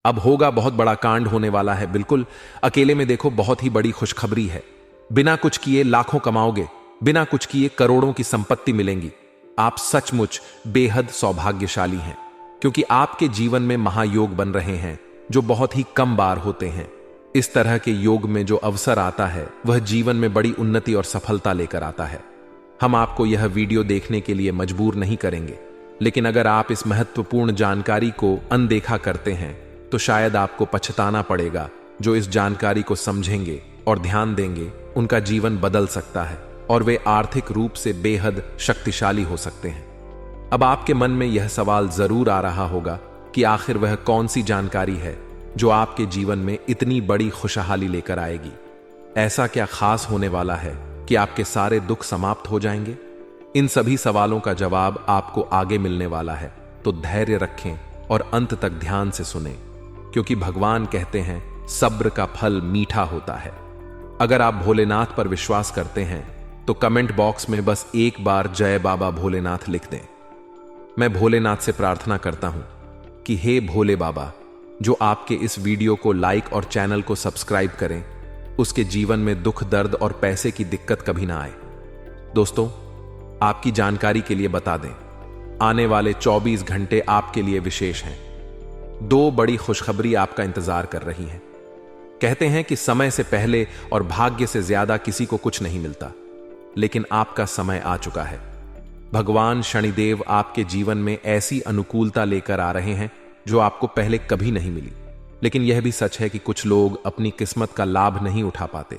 अब होगा बहुत बड़ा कांड होने वाला है। बिल्कुल अकेले में देखो, बहुत ही बड़ी खुशखबरी है। बिना कुछ किए लाखों कमाओगे, बिना कुछ किए करोड़ों की संपत्ति मिलेंगी। आप सचमुच बेहद सौभाग्यशाली हैं, क्योंकि आपके जीवन में महायोग बन रहे हैं जो बहुत ही कम बार होते हैं। इस तरह के योग में जो अवसर आता है वह जीवन में बड़ी उन्नति और सफलता लेकर आता है। हम आपको यह वीडियो देखने के लिए मजबूर नहीं करेंगे, लेकिन अगर आप इस महत्वपूर्ण जानकारी को अनदेखा करते हैं तो शायद आपको पछताना पड़ेगा। जो इस जानकारी को समझेंगे और ध्यान देंगे, उनका जीवन बदल सकता है और वे आर्थिक रूप से बेहद शक्तिशाली हो सकते हैं। अब आपके मन में यह सवाल जरूर आ रहा होगा कि आखिर वह कौन सी जानकारी है जो आपके जीवन में इतनी बड़ी खुशहाली लेकर आएगी। ऐसा क्या खास होने वाला है कि आपके सारे दुख समाप्त हो जाएंगे? इन सभी सवालों का जवाब आपको आगे मिलने वाला है, तो धैर्य रखें और अंत तक ध्यान से सुनें, क्योंकि भगवान कहते हैं सब्र का फल मीठा होता है। अगर आप भोलेनाथ पर विश्वास करते हैं तो कमेंट बॉक्स में बस एक बार जय बाबा भोलेनाथ लिख दें। मैं भोलेनाथ से प्रार्थना करता हूं कि हे भोले बाबा, जो आपके इस वीडियो को लाइक और चैनल को सब्सक्राइब करें, उसके जीवन में दुख, दर्द और पैसे की दिक्कत कभी ना आए। दोस्तों, आपकी जानकारी के लिए बता दें, आने वाले 24 घंटे आपके लिए विशेष हैं। 2 बड़ी खुशखबरी आपका इंतजार कर रही हैं। कहते हैं कि समय से पहले और भाग्य से ज्यादा किसी को कुछ नहीं मिलता, लेकिन आपका समय आ चुका है। भगवान शनिदेव आपके जीवन में ऐसी अनुकूलता लेकर आ रहे हैं जो आपको पहले कभी नहीं मिली। लेकिन यह भी सच है कि कुछ लोग अपनी किस्मत का लाभ नहीं उठा पाते,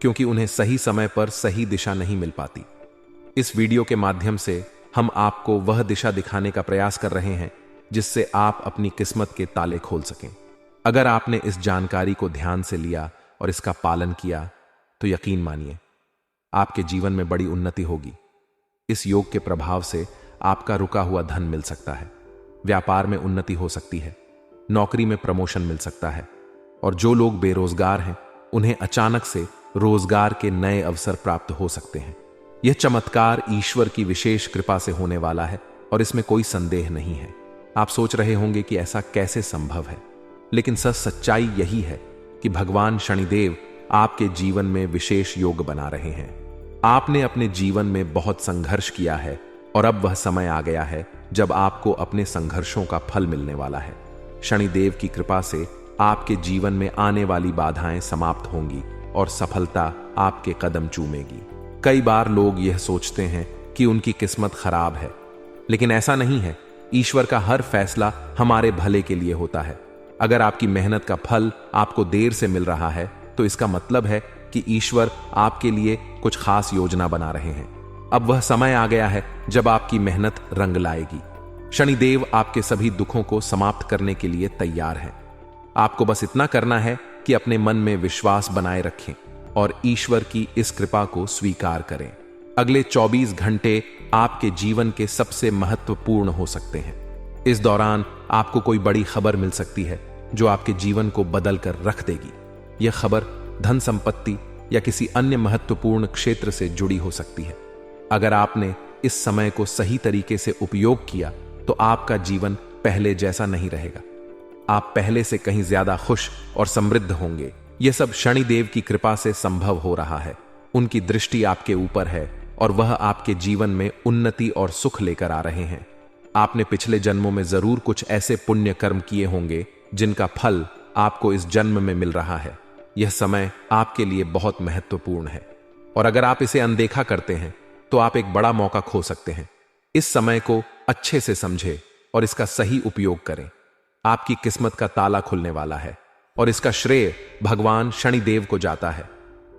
क्योंकि उन्हें सही समय पर सही दिशा नहीं मिल पाती। इस वीडियो के माध्यम से हम आपको वह दिशा दिखाने का प्रयास कर रहे हैं जिससे आप अपनी किस्मत के ताले खोल सकें। अगर आपने इस जानकारी को ध्यान से लिया और इसका पालन किया तो यकीन मानिए आपके जीवन में बड़ी उन्नति होगी। इस योग के प्रभाव से आपका रुका हुआ धन मिल सकता है, व्यापार में उन्नति हो सकती है, नौकरी में प्रमोशन मिल सकता है, और जो लोग बेरोजगार हैं उन्हें अचानक से रोजगार के नए अवसर प्राप्त हो सकते हैं। यह चमत्कार ईश्वर की विशेष कृपा से होने वाला है और इसमें कोई संदेह नहीं है। आप सोच रहे होंगे कि ऐसा कैसे संभव है, लेकिन सच्चाई यही है कि भगवान शनिदेव आपके जीवन में विशेष योग बना रहे हैं। आपने अपने जीवन में बहुत संघर्ष किया है और अब वह समय आ गया है जब आपको अपने संघर्षों का फल मिलने वाला है। शनिदेव की कृपा से आपके जीवन में आने वाली बाधाएं समाप्त होंगी और सफलता आपके कदम चूमेगी। कई बार लोग यह सोचते हैं कि उनकी किस्मत खराब है, लेकिन ऐसा नहीं है। ईश्वर का हर फैसला हमारे भले के लिए होता है। अगर आपकी मेहनत का फल आपको देर से मिल रहा है तो इसका मतलब है कि ईश्वर आपके लिए कुछ खास योजना बना रहे हैं। अब वह समय आ गया है जब आपकी मेहनत रंग लाएगी। शनिदेव आपके सभी दुखों को समाप्त करने के लिए तैयार हैं। आपको बस इतना करना है कि अपने मन में विश्वास बनाए रखें और ईश्वर की इस कृपा को स्वीकार करें। अगले 24 घंटे आपके जीवन के सबसे महत्वपूर्ण हो सकते हैं। इस दौरान आपको कोई बड़ी खबर मिल सकती है जो आपके जीवन को बदल कर रख देगी। यह खबर धन संपत्ति या किसी अन्य महत्वपूर्ण क्षेत्र से जुड़ी हो सकती है। अगर आपने इस समय को सही तरीके से उपयोग किया तो आपका जीवन पहले जैसा नहीं रहेगा। आप पहले से कहीं ज्यादा खुश और समृद्ध होंगे। यह सब शनिदेव की कृपा से संभव हो रहा है। उनकी दृष्टि आपके ऊपर है और वह आपके जीवन में उन्नति और सुख लेकर आ रहे हैं। आपने पिछले जन्मों में जरूर कुछ ऐसे पुण्य कर्म किए होंगे जिनका फल आपको इस जन्म में मिल रहा है। यह समय आपके लिए बहुत महत्वपूर्ण है और अगर आप इसे अनदेखा करते हैं तो आप एक बड़ा मौका खो सकते हैं। इस समय को अच्छे से समझें और इसका सही उपयोग करें। आपकी किस्मत का ताला खुलने वाला है और इसका श्रेय भगवान शनिदेव को जाता है।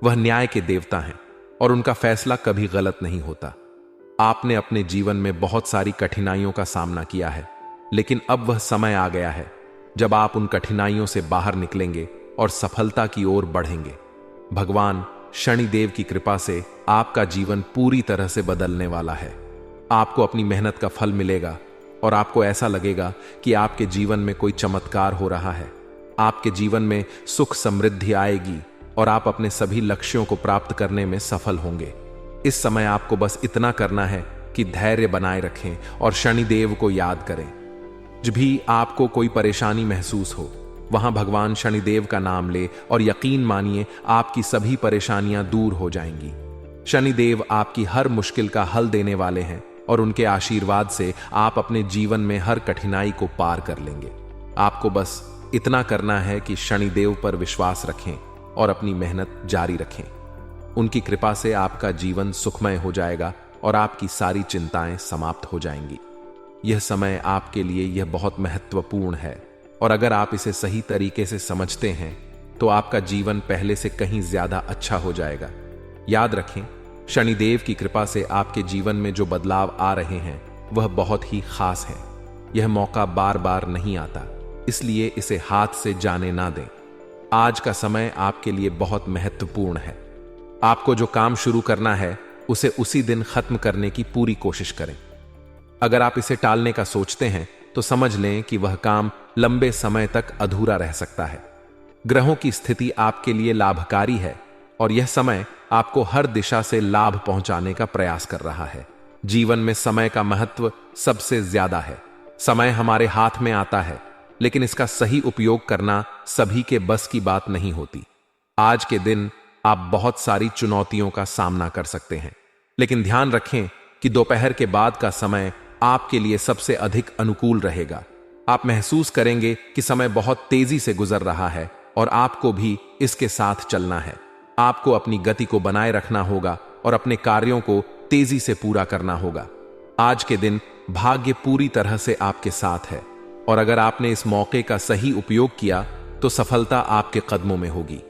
वह न्याय के देवता हैं और उनका फैसला कभी गलत नहीं होता। आपने अपने जीवन में बहुत सारी कठिनाइयों का सामना किया है, लेकिन अब वह समय आ गया है जब आप उन कठिनाइयों से बाहर निकलेंगे और सफलता की ओर बढ़ेंगे। भगवान शनिदेव की कृपा से आपका जीवन पूरी तरह से बदलने वाला है। आपको अपनी मेहनत का फल मिलेगा और आपको ऐसा लगेगा कि आपके जीवन में कोई चमत्कार हो रहा है। आपके जीवन में सुख समृद्धि आएगी और आप अपने सभी लक्ष्यों को प्राप्त करने में सफल होंगे। इस समय आपको बस इतना करना है कि धैर्य बनाए रखें और शनिदेव को याद करें। जब भी आपको कोई परेशानी महसूस हो वहां भगवान शनिदेव का नाम ले और यकीन मानिए आपकी सभी परेशानियां दूर हो जाएंगी। शनिदेव आपकी हर मुश्किल का हल देने वाले हैं और उनके आशीर्वाद से आप अपने जीवन में हर कठिनाई को पार कर लेंगे। आपको बस इतना करना है कि शनिदेव पर विश्वास रखें और अपनी मेहनत जारी रखें। उनकी कृपा से आपका जीवन सुखमय हो जाएगा और आपकी सारी चिंताएं समाप्त हो जाएंगी। यह समय आपके लिए यह बहुत महत्वपूर्ण है और अगर आप इसे सही तरीके से समझते हैं तो आपका जीवन पहले से कहीं ज्यादा अच्छा हो जाएगा। याद रखें, शनिदेव की कृपा से आपके जीवन में जो बदलाव आ रहे हैं वह बहुत ही खास है। यह मौका बार बार नहीं आता, इसलिए इसे हाथ से जाने ना दें। आज का समय आपके लिए बहुत महत्वपूर्ण है। आपको जो काम शुरू करना है उसे उसी दिन खत्म करने की पूरी कोशिश करें। अगर आप इसे टालने का सोचते हैं तो समझ लें कि वह काम लंबे समय तक अधूरा रह सकता है। ग्रहों की स्थिति आपके लिए लाभकारी है और यह समय आपको हर दिशा से लाभ पहुंचाने का प्रयास कर रहा है। जीवन में समय का महत्व सबसे ज्यादा है। समय हमारे हाथ में आता है, लेकिन इसका सही उपयोग करना सभी के बस की बात नहीं होती। आज के दिन आप बहुत सारी चुनौतियों का सामना कर सकते हैं, लेकिन ध्यान रखें कि दोपहर के बाद का समय आपके लिए सबसे अधिक अनुकूल रहेगा। आप महसूस करेंगे कि समय बहुत तेजी से गुजर रहा है और आपको भी इसके साथ चलना है। आपको अपनी गति को बनाए रखना होगा और अपने कार्यों को तेजी से पूरा करना होगा। आज के दिन भाग्य पूरी तरह से आपके साथ है और अगर आपने इस मौके का सही उपयोग किया तो सफलता आपके कदमों में होगी।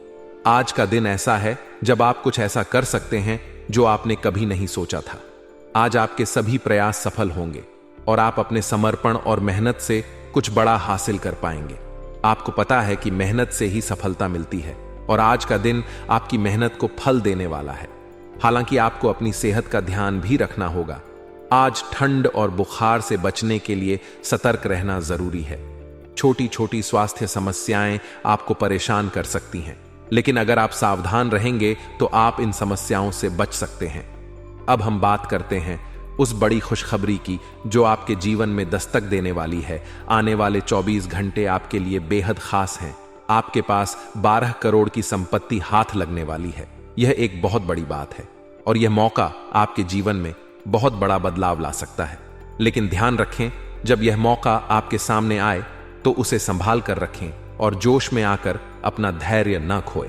आज का दिन ऐसा है जब आप कुछ ऐसा कर सकते हैं जो आपने कभी नहीं सोचा था। आज आपके सभी प्रयास सफल होंगे और आप अपने समर्पण और मेहनत से कुछ बड़ा हासिल कर पाएंगे। आपको पता है कि मेहनत से ही सफलता मिलती है और आज का दिन आपकी मेहनत को फल देने वाला है। हालांकि आपको अपनी सेहत का ध्यान भी रखना होगा। आज ठंड और बुखार से बचने के लिए सतर्क रहना जरूरी है। छोटी छोटी स्वास्थ्य समस्याएं आपको परेशान कर सकती हैं, लेकिन अगर आप सावधान रहेंगे तो आप इन समस्याओं से बच सकते हैं। अब हम बात करते हैं उस बड़ी खुशखबरी की जो आपके जीवन में दस्तक देने वाली है। आने वाले 24 घंटे आपके लिए बेहद खास हैं। आपके पास 12 करोड़ की संपत्ति हाथ लगने वाली है। यह एक बहुत बड़ी बात है और यह मौका आपके जीवन में बहुत बड़ा बदलाव ला सकता है। लेकिन ध्यान रखें, जब यह मौका आपके सामने आए तो उसे संभाल कर रखें और जोश में आकर अपना धैर्य न खोए।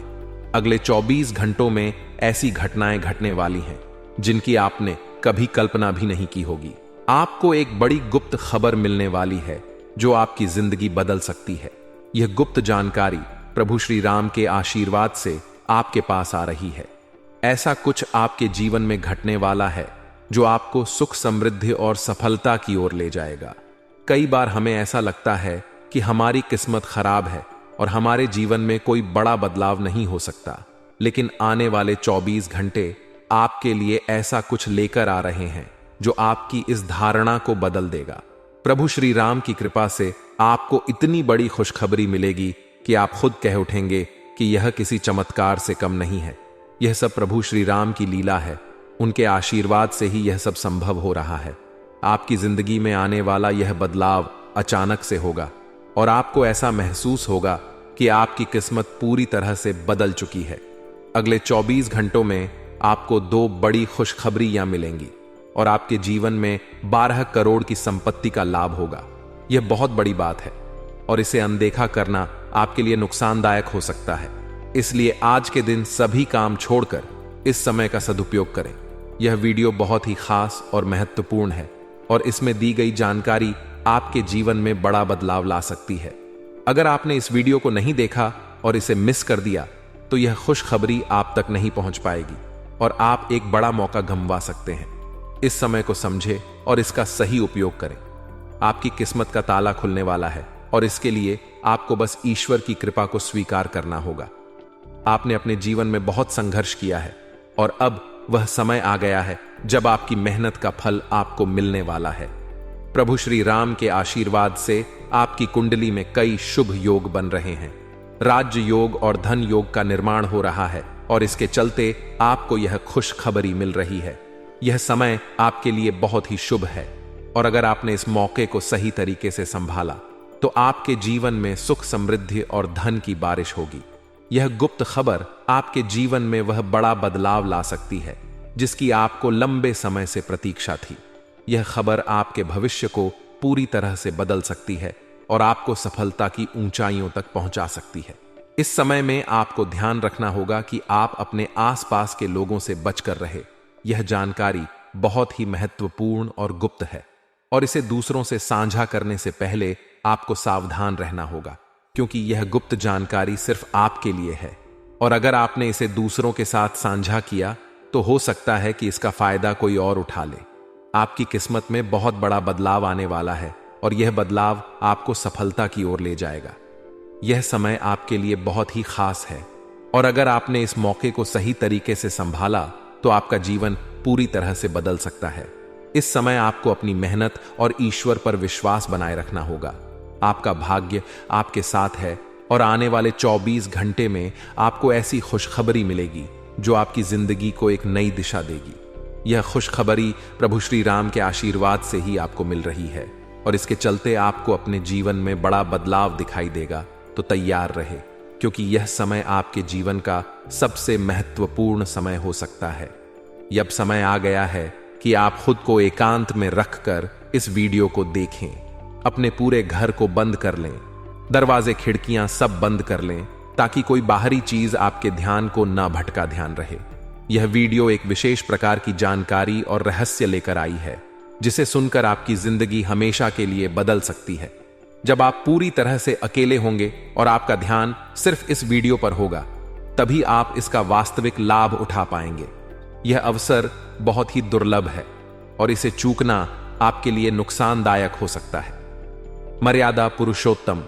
अगले 24 घंटों में ऐसी घटनाएं घटने वाली हैं जिनकी आपने कभी कल्पना भी नहीं की होगी। आपको एक बड़ी गुप्त खबर मिलने वाली है जो आपकी जिंदगी बदल सकती है। यह गुप्त जानकारी प्रभु श्री राम के आशीर्वाद से आपके पास आ रही है। ऐसा कुछ आपके जीवन में घटने वाला है जो आपको सुख, समृद्धि और सफलता की ओर ले जाएगा। कई बार हमें ऐसा लगता है कि हमारी किस्मत खराब है और हमारे जीवन में कोई बड़ा बदलाव नहीं हो सकता, लेकिन आने वाले 24 घंटे आपके लिए ऐसा कुछ लेकर आ रहे हैं जो आपकी इस धारणा को बदल देगा। प्रभु श्री राम की कृपा से आपको इतनी बड़ी खुशखबरी मिलेगी कि आप खुद कह उठेंगे कि यह किसी चमत्कार से कम नहीं है। यह सब प्रभु श्री राम की लीला है। उनके आशीर्वाद से ही यह सब संभव हो रहा है। आपकी जिंदगी में आने वाला यह बदलाव अचानक से होगा और आपको ऐसा महसूस होगा कि आपकी किस्मत पूरी तरह से बदल चुकी है। अगले 24 घंटों में आपको 2 बड़ी खुशखबरियां मिलेंगी और आपके जीवन में 12 करोड़ की संपत्ति का लाभ होगा। यह बहुत बड़ी बात है और इसे अनदेखा करना आपके लिए नुकसानदायक हो सकता है। इसलिए आज के दिन सभी काम छोड़कर इस समय का सदुपयोग करें। यह वीडियो बहुत ही खास और महत्वपूर्ण है और इसमें दी गई जानकारी आपके जीवन में बड़ा बदलाव ला सकती है। अगर आपने इस वीडियो को नहीं देखा और इसे मिस कर दिया तो यह खुशखबरी आप तक नहीं पहुंच पाएगी और आप एक बड़ा मौका गंवा सकते हैं। इस समय को समझें और इसका सही उपयोग करें। आपकी किस्मत का ताला खुलने वाला है और इसके लिए आपको बस ईश्वर की कृपा को स्वीकार करना होगा। आपने अपने जीवन में बहुत संघर्ष किया है और अब वह समय आ गया है जब आपकी मेहनत का फल आपको मिलने वाला है। प्रभु श्री राम के आशीर्वाद से आपकी कुंडली में कई शुभ योग बन रहे हैं। राज्य योग और धन योग का निर्माण हो रहा है और इसके चलते आपको यह खुशखबरी मिल रही है। यह समय आपके लिए बहुत ही शुभ है और अगर आपने इस मौके को सही तरीके से संभाला तो आपके जीवन में सुख, समृद्धि और धन की बारिश होगी। यह गुप्त खबर आपके जीवन में वह बड़ा बदलाव ला सकती है जिसकी आपको लंबे समय से प्रतीक्षा थी। यह खबर आपके भविष्य को पूरी तरह से बदल सकती है और आपको सफलता की ऊंचाइयों तक पहुंचा सकती है। इस समय में आपको ध्यान रखना होगा कि आप अपने आसपास के लोगों से बचकर रहे। यह जानकारी बहुत ही महत्वपूर्ण और गुप्त है और इसे दूसरों से साझा करने से पहले आपको सावधान रहना होगा, क्योंकि यह गुप्त जानकारी सिर्फ आपके लिए है और अगर आपने इसे दूसरों के साथ साझा किया तो हो सकता है कि इसका फायदा कोई और उठा ले। आपकी किस्मत में बहुत बड़ा बदलाव आने वाला है और यह बदलाव आपको सफलता की ओर ले जाएगा। यह समय आपके लिए बहुत ही खास है और अगर आपने इस मौके को सही तरीके से संभाला तो आपका जीवन पूरी तरह से बदल सकता है। इस समय आपको अपनी मेहनत और ईश्वर पर विश्वास बनाए रखना होगा। आपका भाग्य आपके साथ है और आने वाले 24 घंटे में आपको ऐसी खुशखबरी मिलेगी जो आपकी जिंदगी को एक नई दिशा देगी। यह खुशखबरी प्रभु श्री राम के आशीर्वाद से ही आपको मिल रही है और इसके चलते आपको अपने जीवन में बड़ा बदलाव दिखाई देगा। तो तैयार रहे, क्योंकि यह समय आपके जीवन का सबसे महत्वपूर्ण समय हो सकता है। अब समय आ गया है कि आप खुद को एकांत में रखकर इस वीडियो को देखें। अपने पूरे घर को बंद कर लें, दरवाजे खिड़कियां सब बंद कर लें ताकि कोई बाहरी चीज आपके ध्यान को ना भटका ध्यान रहे। यह वीडियो एक विशेष प्रकार की जानकारी और रहस्य लेकर आई है जिसे सुनकर आपकी जिंदगी हमेशा के लिए बदल सकती है। जब आप पूरी तरह से अकेले होंगे और आपका ध्यान सिर्फ इस वीडियो पर होगा, तभी आप इसका वास्तविक लाभ उठा पाएंगे। यह अवसर बहुत ही दुर्लभ है और इसे चूकना आपके लिए नुकसानदायक हो सकता है। मर्यादा पुरुषोत्तम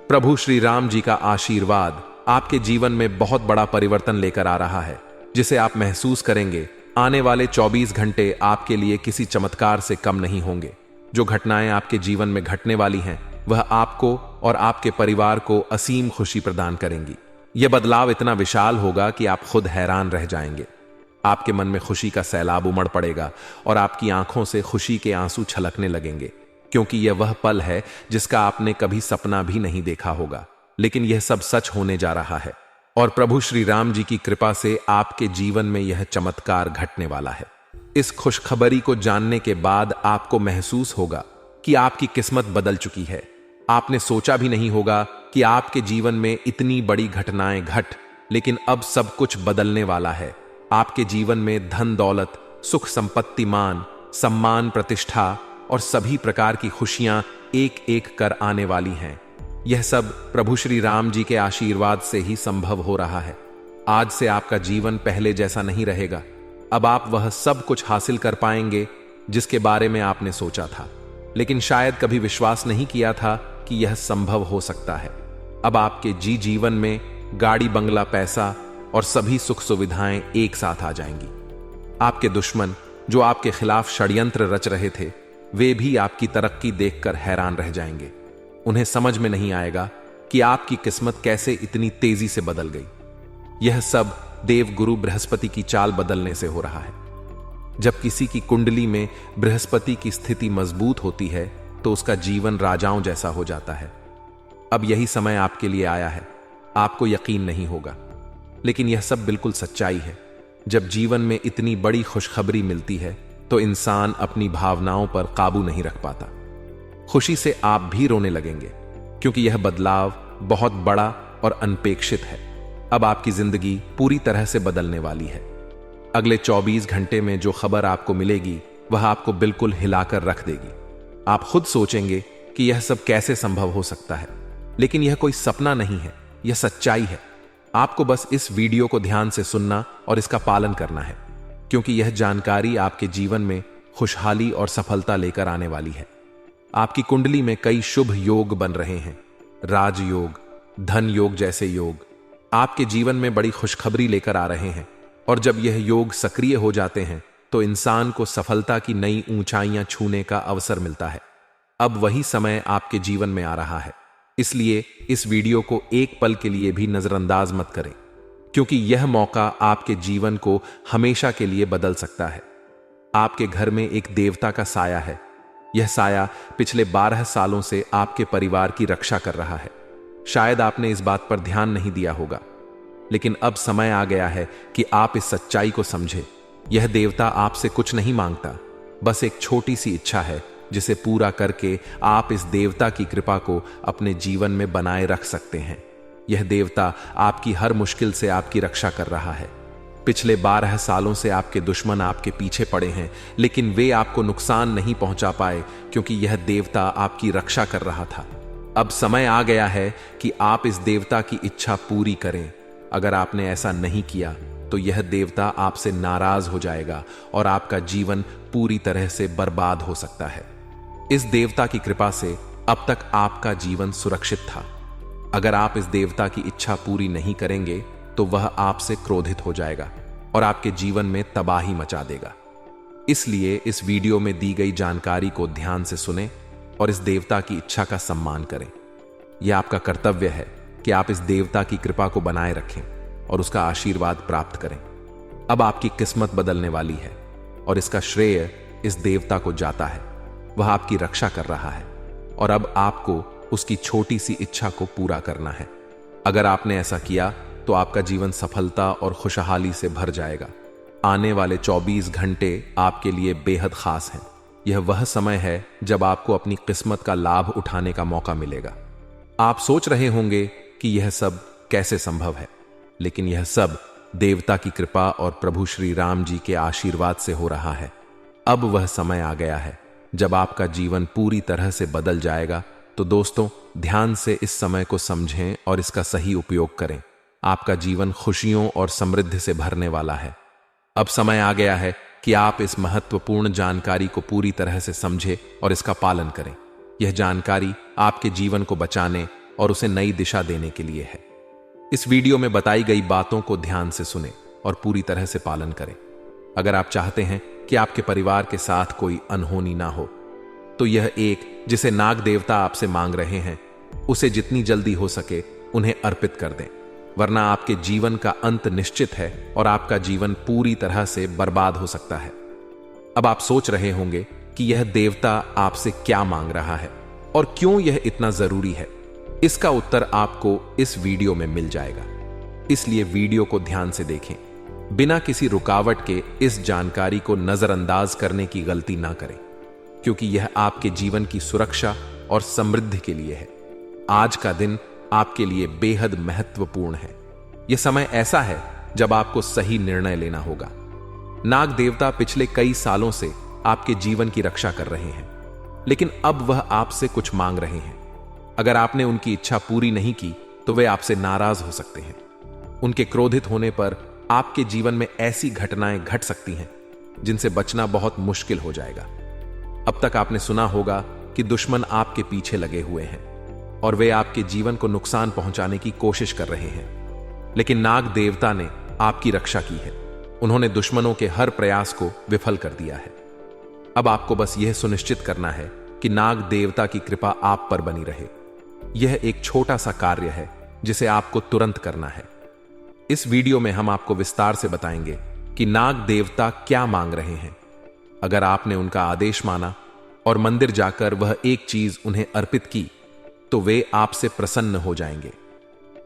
प्रभु श्री राम जी का आशीर्वाद आपके जीवन में बहुत बड़ा परिवर्तन लेकर आ रहा है, जिसे आप महसूस करेंगे। आने वाले 24 घंटे आपके लिए किसी चमत्कार से कम नहीं होंगे। जो घटनाएं आपके जीवन में घटने वाली हैं, वह आपको और आपके परिवार को असीम खुशी प्रदान करेंगी। यह बदलाव इतना विशाल होगा कि आप खुद हैरान रह जाएंगे। आपके मन में खुशी का सैलाब उमड़ पड़ेगा और आपकी आंखों से खुशी के आंसू छलकने लगेंगे, क्योंकि यह वह पल है जिसका आपने कभी सपना भी नहीं देखा होगा। लेकिन यह सब सच होने जा रहा है और प्रभु श्री राम जी की कृपा से आपके जीवन में यह चमत्कार घटने वाला है। इस खुशखबरी को जानने के बाद आपको महसूस होगा कि आपकी किस्मत बदल चुकी है। आपने सोचा भी नहीं होगा कि आपके जीवन में इतनी बड़ी घटनाएं घट, लेकिन अब सब कुछ बदलने वाला है। आपके जीवन में धन दौलत, सुख संपत्ति, मान सम्मान, प्रतिष्ठा और सभी प्रकार की खुशियां एक एक कर आने वाली हैं। यह सब प्रभु श्री राम जी के आशीर्वाद से ही संभव हो रहा है। आज से आपका जीवन पहले जैसा नहीं रहेगा। अब आप वह सब कुछ हासिल कर पाएंगे जिसके बारे में आपने सोचा था, लेकिन शायद कभी विश्वास नहीं किया था कि यह संभव हो सकता है। अब आपके जीवन में गाड़ी, बंगला, पैसा और सभी सुख सुविधाएं एक साथ आ जाएंगी। आपके दुश्मन जो आपके खिलाफ षड्यंत्र रच रहे थे, वे भी आपकी तरक्की देखकर हैरान रह जाएंगे। उन्हें समझ में नहीं आएगा कि आपकी किस्मत कैसे इतनी तेजी से बदल गई। यह सब देव गुरु बृहस्पति की चाल बदलने से हो रहा है। जब किसी की कुंडली में बृहस्पति की स्थिति मजबूत होती है तो उसका जीवन राजाओं जैसा हो जाता है। अब यही समय आपके लिए आया है। आपको यकीन नहीं होगा, लेकिन यह सब बिल्कुल सच्चाई है। जब जीवन में इतनी बड़ी खुशखबरी मिलती है तो इंसान अपनी भावनाओं पर काबू नहीं रख पाता। खुशी से आप भी रोने लगेंगे, क्योंकि यह बदलाव बहुत बड़ा और अनपेक्षित है। अब आपकी जिंदगी पूरी तरह से बदलने वाली है। अगले 24 घंटे में जो खबर आपको मिलेगी वह आपको बिल्कुल हिलाकर रख देगी। आप खुद सोचेंगे कि यह सब कैसे संभव हो सकता है, लेकिन यह कोई सपना नहीं है, यह सच्चाई है। आपको बस इस वीडियो को ध्यान से सुनना और इसका पालन करना है, क्योंकि यह जानकारी आपके जीवन में खुशहाली और सफलता लेकर आने वाली है। आपकी कुंडली में कई शुभ योग बन रहे हैं। राजयोग, धन योग जैसे योग आपके जीवन में बड़ी खुशखबरी लेकर आ रहे हैं, और जब यह योग सक्रिय हो जाते हैं तो इंसान को सफलता की नई ऊंचाइयां छूने का अवसर मिलता है। अब वही समय आपके जीवन में आ रहा है, इसलिए इस वीडियो को एक पल के लिए भी नजरअंदाज मत करें, क्योंकि यह मौका आपके जीवन को हमेशा के लिए बदल सकता है। आपके घर में एक देवता का साया है। यह साया पिछले 12 सालों से आपके परिवार की रक्षा कर रहा है। शायद आपने इस बात पर ध्यान नहीं दिया होगा, लेकिन अब समय आ गया है कि आप इस सच्चाई को समझें। यह देवता आपसे कुछ नहीं मांगता, बस एक छोटी सी इच्छा है जिसे पूरा करके आप इस देवता की कृपा को अपने जीवन में बनाए रख सकते हैं। यह देवता आपकी हर मुश्किल से आपकी रक्षा कर रहा है। पिछले 12 सालों से आपके दुश्मन आपके पीछे पड़े हैं, लेकिन वे आपको नुकसान नहीं पहुंचा पाए क्योंकि यह देवता आपकी रक्षा कर रहा था। अब समय आ गया है कि आप इस देवता की इच्छा पूरी करें। अगर आपने ऐसा नहीं किया तो यह देवता आपसे नाराज हो जाएगा और आपका जीवन पूरी तरह से बर्बाद हो सकता है। इस देवता की कृपा से अब तक आपका जीवन सुरक्षित था। अगर आप इस देवता की इच्छा पूरी नहीं करेंगे तो वह आपसे क्रोधित हो जाएगा और आपके जीवन में तबाही मचा देगा। इसलिए इस वीडियो में दी गई जानकारी को ध्यान से सुनें और इस देवता की इच्छा का सम्मान करें। यह आपका कर्तव्य है कि आप इस देवता की कृपा को बनाए रखें और उसका आशीर्वाद प्राप्त करें। अब आपकी किस्मत बदलने वाली है और इसका श्रेय इस देवता को जाता है। वह आपकी रक्षा कर रहा है और अब आपको उसकी छोटी सी इच्छा को पूरा करना है। अगर आपने ऐसा किया तो आपका जीवन सफलता और खुशहाली से भर जाएगा। आने वाले 24 घंटे आपके लिए बेहद खास हैं। यह वह समय है जब आपको अपनी किस्मत का लाभ उठाने का मौका मिलेगा। आप सोच रहे होंगे कि यह सब कैसे संभव है, लेकिन यह सब देवता की कृपा और प्रभु श्री राम जी के आशीर्वाद से हो रहा है। अब वह समय आ गया है जब आपका जीवन पूरी तरह से बदल जाएगा। तो दोस्तों, ध्यान से इस समय को समझें और इसका सही उपयोग करें। आपका जीवन खुशियों और समृद्धि से भरने वाला है। अब समय आ गया है कि आप इस महत्वपूर्ण जानकारी को पूरी तरह से समझें और इसका पालन करें। यह जानकारी आपके जीवन को बचाने और उसे नई दिशा देने के लिए है। इस वीडियो में बताई गई बातों को ध्यान से सुनें और पूरी तरह से पालन करें। अगर आप चाहते हैं कि आपके परिवार के साथ कोई अनहोनी ना हो, तो यह एक जिसे नाग देवता आपसे मांग रहे हैं, उसे जितनी जल्दी हो सके उन्हें अर्पित कर दें, वरना आपके जीवन का अंत निश्चित है और आपका जीवन पूरी तरह से बर्बाद हो सकता है। अब आप सोच रहे होंगे कि यह देवता आपसे क्या मांग रहा है और क्यों यह इतना जरूरी है। इसका उत्तर आपको इस वीडियो में मिल जाएगा, इसलिए वीडियो को ध्यान से देखें। बिना किसी रुकावट के इस जानकारी को नजरअंदाज करने की गलती ना करें, क्योंकि यह आपके जीवन की सुरक्षा और समृद्धि के लिए है। आज का दिन आपके लिए बेहद महत्वपूर्ण है। यह समय ऐसा है जब आपको सही निर्णय लेना होगा। नाग देवता पिछले कई सालों से आपके जीवन की रक्षा कर रहे हैं, लेकिन अब वह आपसे कुछ मांग रहे हैं। अगर आपने उनकी इच्छा पूरी नहीं की तो वे आपसे नाराज हो सकते हैं। उनके क्रोधित होने पर आपके जीवन में ऐसी घटनाएं घट सकती हैं जिनसे बचना बहुत मुश्किल हो जाएगा। अब तक आपने सुना होगा कि दुश्मन आपके पीछे लगे हुए हैं और वे आपके जीवन को नुकसान पहुंचाने की कोशिश कर रहे हैं, लेकिन नाग देवता ने आपकी रक्षा की है। उन्होंने दुश्मनों के हर प्रयास को विफल कर दिया है। अब आपको बस यह सुनिश्चित करना है कि नाग देवता की कृपा आप पर बनी रहे। यह एक छोटा सा कार्य है जिसे आपको तुरंत करना है। इस वीडियो में हम आपको विस्तार से बताएंगे कि नाग देवता क्या मांग रहे हैं। अगर आपने उनका आदेश माना और मंदिर जाकर वह एक चीज उन्हें अर्पित की तो वे आपसे प्रसन्न हो जाएंगे।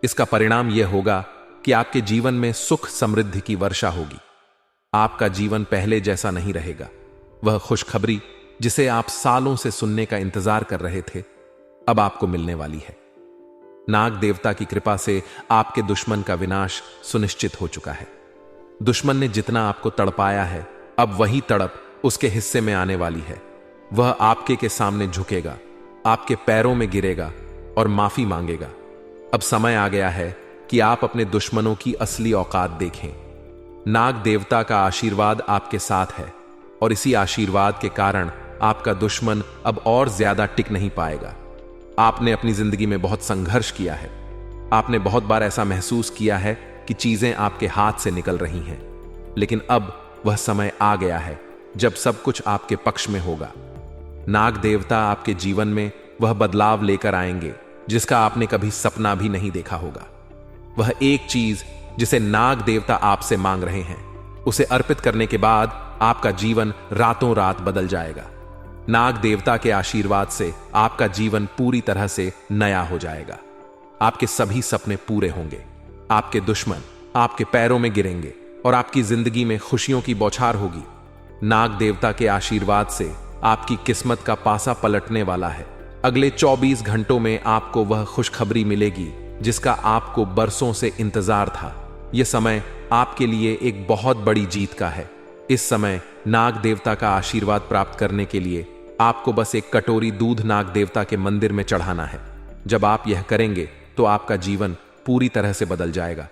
इसका परिणाम यह होगा कि आपके जीवन में सुख समृद्धि की वर्षा होगी। आपका जीवन पहले जैसा नहीं रहेगा। वह खुशखबरी जिसे आप सालों से सुनने का इंतजार कर रहे थे, अब आपको मिलने वाली है। नाग देवता की कृपा से आपके दुश्मन का विनाश सुनिश्चित हो चुका है। दुश्मन ने जितना आपको तड़पाया है, अब वही तड़प उसके हिस्से में आने वाली है। वह आपके के सामने झुकेगा, आपके पैरों में गिरेगा और माफी मांगेगा। अब समय आ गया है कि आप अपने दुश्मनों की असली औकात देखें। नाग देवता का आशीर्वाद आपके साथ है और इसी आशीर्वाद के कारण आपका दुश्मन अब और ज्यादा टिक नहीं पाएगा। आपने अपनी जिंदगी में बहुत संघर्ष किया है। आपने बहुत बार ऐसा महसूस किया है कि चीजें आपके हाथ से निकल रही हैं, लेकिन अब वह समय आ गया है जब सब कुछ आपके पक्ष में होगा। नाग देवता आपके जीवन में वह बदलाव लेकर आएंगे जिसका आपने कभी सपना भी नहीं देखा होगा। वह एक चीज जिसे नाग देवता आपसे मांग रहे हैं, उसे अर्पित करने के बाद आपका जीवन रातों रात बदल जाएगा। नाग देवता के आशीर्वाद से आपका जीवन पूरी तरह से नया हो जाएगा। आपके सभी सपने पूरे होंगे, आपके दुश्मन आपके पैरों में गिरेंगे और आपकी जिंदगी में खुशियों की बौछार होगी। नाग देवता के आशीर्वाद से आपकी किस्मत का पासा पलटने वाला है। अगले 24 घंटों में आपको वह खुशखबरी मिलेगी जिसका आपको बरसों से इंतजार था। यह समय आपके लिए एक बहुत बड़ी जीत का है। इस समय नाग देवता का आशीर्वाद प्राप्त करने के लिए आपको बस एक कटोरी दूध नाग देवता के मंदिर में चढ़ाना है। जब आप यह करेंगे तो आपका जीवन पूरी तरह से बदल जाएगा।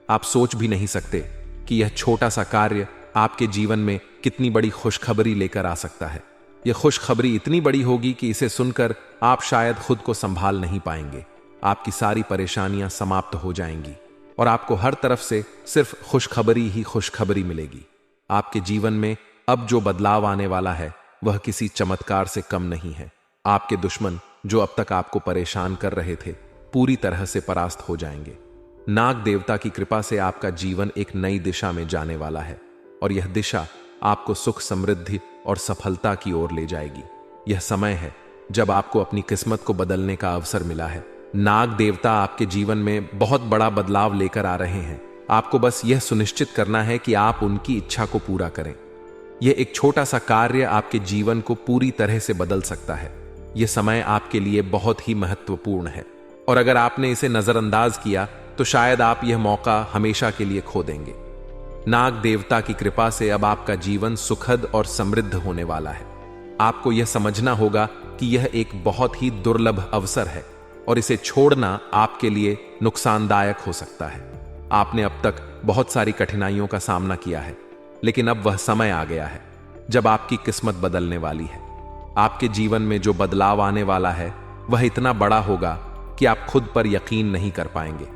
आप सोच भी नहीं सकते कि यह छोटा सा कार्य आपके जीवन में कितनी बड़ी खुशखबरी लेकर आ सकता है। यह खुशखबरी इतनी बड़ी होगी कि इसे सुनकर आप शायद खुद को संभाल नहीं पाएंगे। आपकी सारी परेशानियां समाप्त हो जाएंगी और आपको हर तरफ से सिर्फ खुशखबरी ही खुशखबरी मिलेगी। आपके जीवन में अब जो बदलाव आने वाला है वह किसी चमत्कार से कम नहीं है। आपके दुश्मन जो अब तक आपको परेशान कर रहे थे पूरी तरह से परास्त हो जाएंगे। नाग देवता की कृपा से आपका जीवन एक नई दिशा में जाने वाला है और यह दिशा आपको सुख, समृद्धि और सफलता की ओर ले जाएगी। यह समय है जब आपको अपनी किस्मत को बदलने का अवसर मिला है। नाग देवता आपके जीवन में बहुत बड़ा बदलाव लेकर आ रहे हैं। आपको बस यह सुनिश्चित करना है कि आप उनकी इच्छा को पूरा करें। यह एक छोटा सा कार्य आपके जीवन को पूरी तरह से बदल सकता है। यह समय आपके लिए बहुत ही महत्वपूर्ण है और अगर आपने इसे नजरअंदाज किया तो शायद आप यह मौका हमेशा के लिए खो देंगे। नाग देवता की कृपा से अब आपका जीवन सुखद और समृद्ध होने वाला है। आपको यह समझना होगा कि यह एक बहुत ही दुर्लभ अवसर है और इसे छोड़ना आपके लिए नुकसानदायक हो सकता है। आपने अब तक बहुत सारी कठिनाइयों का सामना किया है, लेकिन अब वह समय आ गया है जब आपकी किस्मत बदलने वाली है। आपके जीवन में जो बदलाव आने वाला है वह इतना बड़ा होगा कि आप खुद पर यकीन नहीं कर पाएंगे।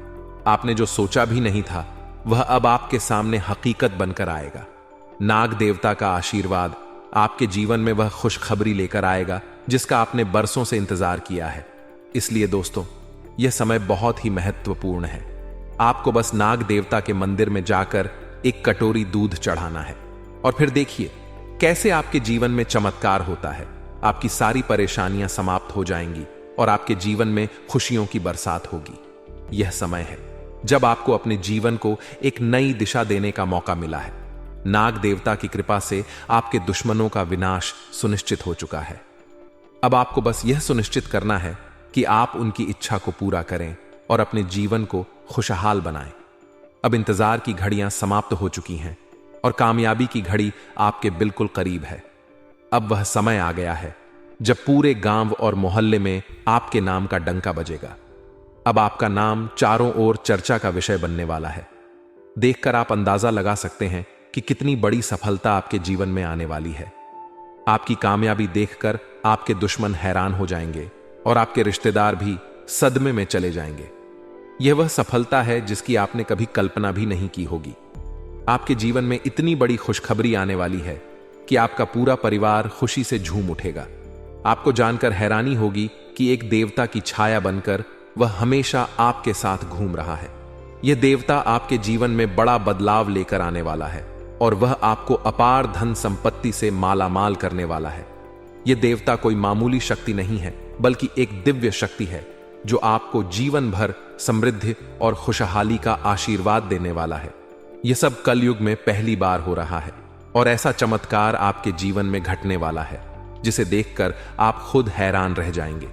आपने जो सोचा भी नहीं था वह अब आपके सामने हकीकत बनकर आएगा। नाग देवता का आशीर्वाद आपके जीवन में वह खुशखबरी लेकर आएगा जिसका आपने बरसों से इंतजार किया है। इसलिए दोस्तों, यह समय बहुत ही महत्वपूर्ण है। आपको बस नाग देवता के मंदिर में जाकर एक कटोरी दूध चढ़ाना है और फिर देखिए कैसे आपके जीवन में चमत्कार होता है। आपकी सारी परेशानियां समाप्त हो जाएंगी और आपके जीवन में खुशियों की बरसात होगी। यह समय है जब आपको अपने जीवन को एक नई दिशा देने का मौका मिला है। नाग देवता की कृपा से आपके दुश्मनों का विनाश सुनिश्चित हो चुका है। अब आपको बस यह सुनिश्चित करना है कि आप उनकी इच्छा को पूरा करें और अपने जीवन को खुशहाल बनाएं। अब इंतजार की घड़ियां समाप्त हो चुकी हैं और कामयाबी की घड़ी आपके बिल्कुल करीब है। अब वह समय आ गया है जब पूरे गांव और मोहल्ले में आपके नाम का डंका बजेगा। अब आपका नाम चारों ओर चर्चा का विषय बनने वाला है। देखकर आप अंदाजा लगा सकते हैं कि कितनी बड़ी सफलता आपके जीवन में आने वाली है। आपकी कामयाबी देखकर आपके दुश्मन हैरान हो जाएंगे और आपके रिश्तेदार भी सदमे में चले जाएंगे। यह वह सफलता है जिसकी आपने कभी कल्पना भी नहीं की होगी। आपके जीवन में इतनी बड़ी खुशखबरी आने वाली है कि आपका पूरा परिवार खुशी से झूम उठेगा। आपको जानकर हैरानी होगी कि एक देवता की छाया बनकर वह हमेशा आपके साथ घूम रहा है। यह देवता आपके जीवन में बड़ा बदलाव लेकर आने वाला है और वह आपको अपार धन संपत्ति से मालामाल करने वाला है। यह देवता कोई मामूली शक्ति नहीं है, बल्कि एक दिव्य शक्ति है जो आपको जीवन भर समृद्धि और खुशहाली का आशीर्वाद देने वाला है। यह सब कलयुग में पहली बार हो रहा है और ऐसा चमत्कार आपके जीवन में घटने वाला है जिसे देखकर आप खुद हैरान रह जाएंगे।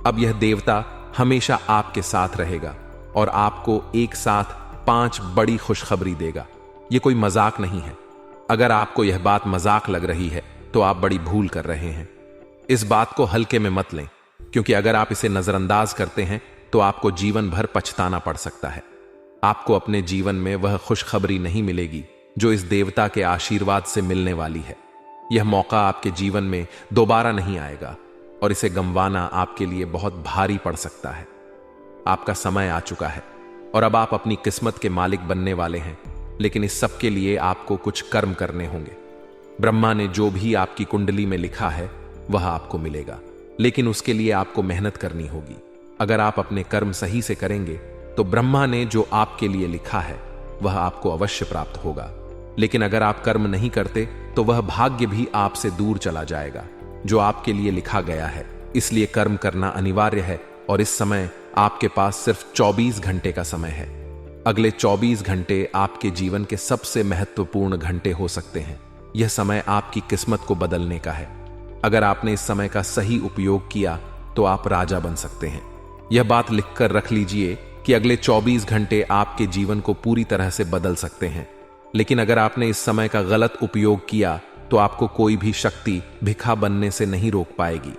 अब यह देवता हमेशा आपके साथ रहेगा और आपको एक साथ 5 बड़ी खुशखबरी देगा। यह कोई मजाक नहीं है। अगर आपको यह बात मजाक लग रही है तो आप बड़ी भूल कर रहे हैं। इस बात को हल्के में मत लें, क्योंकि अगर आप इसे नजरअंदाज करते हैं तो आपको जीवन भर पछताना पड़ सकता है। आपको अपने जीवन में वह खुशखबरी नहीं मिलेगी जो इस देवता के आशीर्वाद से मिलने वाली है। यह मौका आपके जीवन में दोबारा नहीं आएगा और इसे गंवाना आपके लिए बहुत भारी पड़ सकता है। आपका समय आ चुका है और अब आप अपनी किस्मत के मालिक बनने वाले हैं, लेकिन इस सब के लिए आपको कुछ कर्म करने होंगे। ब्रह्मा ने जो भी आपकी कुंडली में लिखा है वह आपको मिलेगा, लेकिन उसके लिए आपको मेहनत करनी होगी। अगर आप अपने कर्म सही से करेंगे तो ब्रह्मा ने जो आपके लिए लिखा है वह आपको अवश्य प्राप्त होगा। लेकिन अगर आप कर्म नहीं करते तो वह भाग्य भी आपसे दूर चला जाएगा। जो आपके लिए लिखा गया है, इसलिए कर्म करना अनिवार्य है और इस समय आपके पास सिर्फ 24 घंटे का समय है। अगले 24 घंटे आपके जीवन के सबसे महत्वपूर्ण घंटे हो सकते हैं। यह समय आपकी किस्मत को बदलने का है। अगर आपने इस समय का सही उपयोग किया तो आप राजा बन सकते हैं। यह बात लिखकर रख लीजिए कि अगले 24 घंटे आपके जीवन को पूरी तरह से बदल सकते हैं। लेकिन अगर आपने इस समय का गलत उपयोग किया तो आपको कोई भी शक्ति भिखा बनने से नहीं रोक पाएगी।